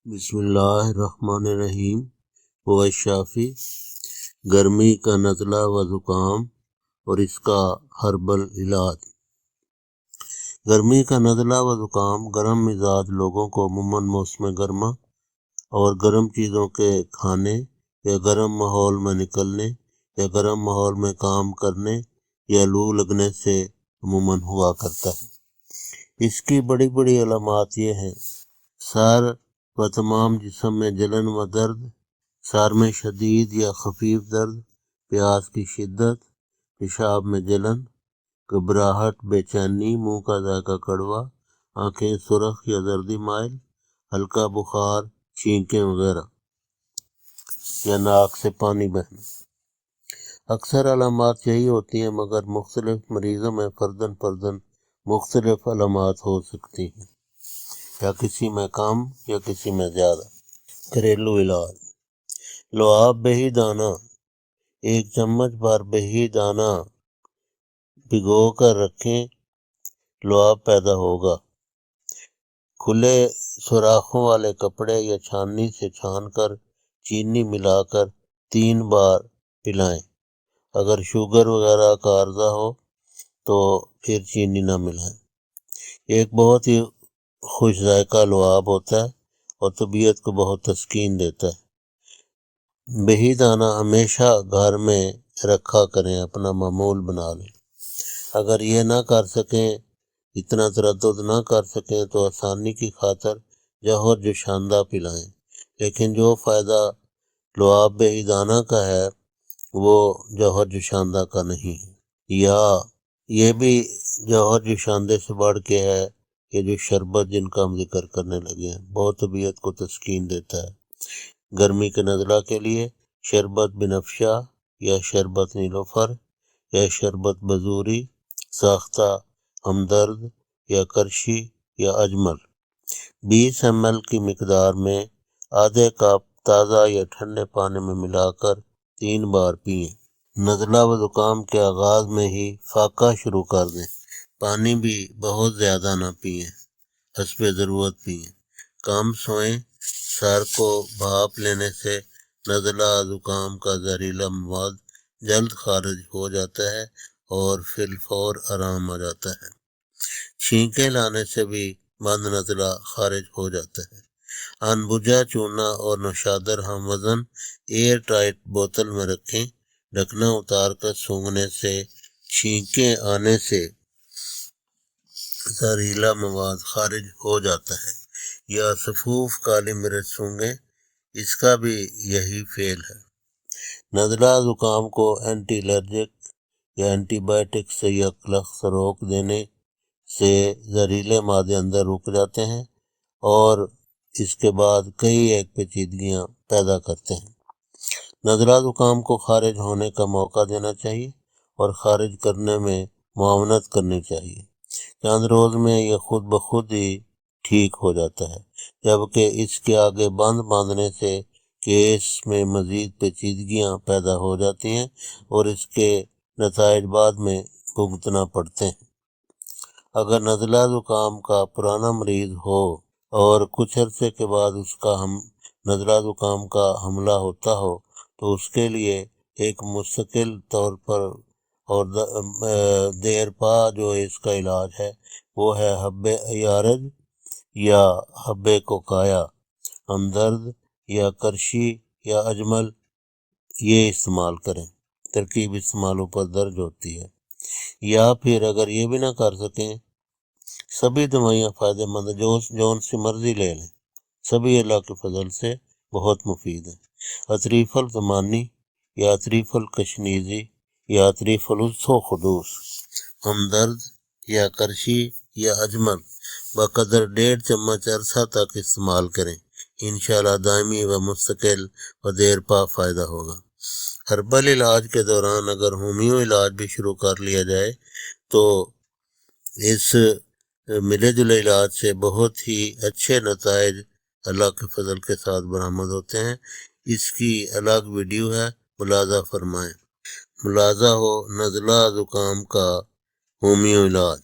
بسم اللہ الرحمن الرحیم۔ وہ شافی گرمی کا نزلہ و زکام اور اس کا ہربل علاج۔ گرمی کا نزلہ و زکام گرم مزاج لوگوں کو عموماً موسم گرما اور گرم چیزوں کے کھانے یا گرم ماحول میں نکلنے یا گرم ماحول میں کام کرنے یا لو لگنے سے عموماً ہوا کرتا ہے۔ اس کی بڑی بڑی علامات یہ ہیں: سر و تمام جسم میں جلن و درد، سر میں شدید یا خفیف درد، پیاس کی شدت، پیشاب میں جلن، گھبراہٹ، بے چینی، منہ کا ذائقہ کڑوا، آنکھیں سرخ یا زردی مائل، ہلکا بخار، چھینکیں وغیرہ یا ناک سے پانی بہنا۔ اکثر علامات یہی ہوتی ہیں، مگر مختلف مریضوں میں فرداً مختلف علامات ہو سکتی ہیں، یا کسی میں کم یا کسی میں زیادہ۔ گھریلو علاج: لعاب بہی دانہ 1 چمچ بھر بہی دانہ بھگو کر رکھیں، لعاب پیدا ہوگا۔ کھلے سوراخوں والے کپڑے یا چھاننی سے چھان کر چینی ملا کر 3 بار پلائیں۔ اگر شوگر وغیرہ کا عارضہ ہو تو پھر چینی نہ ملائیں۔ ایک بہت ہی خوش ذائقہ لعاب ہوتا ہے اور طبیعت کو بہت تسکین دیتا ہے۔ بہی دانہ ہمیشہ گھر میں رکھا کریں، اپنا معمول بنا لیں۔ اگر یہ نہ کر سکیں، اتنا تردد نہ کر سکیں تو آسانی کی خاطر جوہر جوشاندہ پلائیں، لیکن جو فائدہ لعاب بہی دانہ کا ہے وہ جوہر جوشاندہ کا نہیں ہے۔ یا یہ بھی جوہر جوشاندے سے بڑھ کے ہے کہ جو شربت جن کا ہم ذکر کرنے لگے ہیں، بہت طبیعت کو تسکین دیتا ہے۔ گرمی کے نزلہ کے لیے شربت بنفشہ یا شربت نیلوفر یا شربت بزوری، ساختہ ہمدرد یا کرشی یا اجمل 20 ml کی مقدار میں آدھے کپ تازہ یا ٹھنڈے پانی میں ملا کر 3 بار پئیں۔ نزلہ و زکام کے آغاز میں ہی فاقہ شروع کر دیں۔ پانی بھی بہت زیادہ نہ پئیں، حسب ضرورت پئیں۔ کم سوئیں۔ سر کو بھاپ لینے سے نزلہ زکام کا زہریلا مواد جلد خارج ہو جاتا ہے اور فی الفور آرام آ جاتا ہے۔ چھینکیں لانے سے بھی بند نزلہ خارج ہو جاتا ہے۔ انبوجہ چونا اور نوشادر ہم وزن ایئر ٹائٹ بوتل میں رکھیں۔ ڈھکنا اتار کر سونگھنے سے چھینکیں آنے سے زہریلا مواد خارج ہو جاتا ہے۔ یا سفوف کالی مرچ سونگھیں، اس کا بھی یہی فعل ہے۔ نزلہ زکام کو اینٹی الرجک یا اینٹی بائیوٹک سے یکلخ روک دینے سے زہریلے مادے اندر رک جاتے ہیں اور اس کے بعد کئی ایک پیچیدگیاں پیدا کرتے ہیں۔ نزلہ زکام کو خارج ہونے کا موقع دینا چاہیے اور خارج کرنے میں معاونت کرنی چاہیے۔ چند روز میں یہ خود بخود ہی ٹھیک ہو جاتا ہے، جبکہ اس کے آگے بند باندھنے سے کیس میں مزید پیچیدگیاں پیدا ہو جاتی ہیں اور اس کے نتائج بعد میں بھگتنا پڑتے ہیں۔ اگر نزلہ زکام کا پرانا مریض ہو اور کچھ عرصے کے بعد اس کا نزلہ زکام کا حملہ ہوتا ہو تو اس کے لیے ایک مستقل طور پر اور دیر پا جو اس کا علاج ہے وہ ہے حب یارج یا حب کوکایا، ہمدرد یا کرشی یا اجمل یہ استعمال کریں۔ ترکیب استعمالوں پر درج ہوتی ہے۔ یا پھر اگر یہ بھی نہ کر سکیں، سبھی دوائیاں فائدہ مند جون سی مرضی لے لیں، سبھی اللہ کے فضل سے بہت مفید ہیں۔ اطریف الزمانی یا اطریف الکشنیزی یا اطریف الاسو خدوس، ہمدرد یا کرشی یا اجمل بقدر 1.5 چمچ عرصہ تک استعمال کریں، انشاءاللہ دائمی و مستقل و دیر پا فائدہ ہوگا۔ ہربل علاج کے دوران اگر ہومیو علاج بھی شروع کر لیا جائے تو اس ملے جلے علاج سے بہت ہی اچھے نتائج اللہ کے فضل کے ساتھ برآمد ہوتے ہیں۔ اس کی الگ ویڈیو ہے، ملاحظہ فرمائیں۔ ملاحظہ ہو نزلہ زکام کا ہومیو علاج۔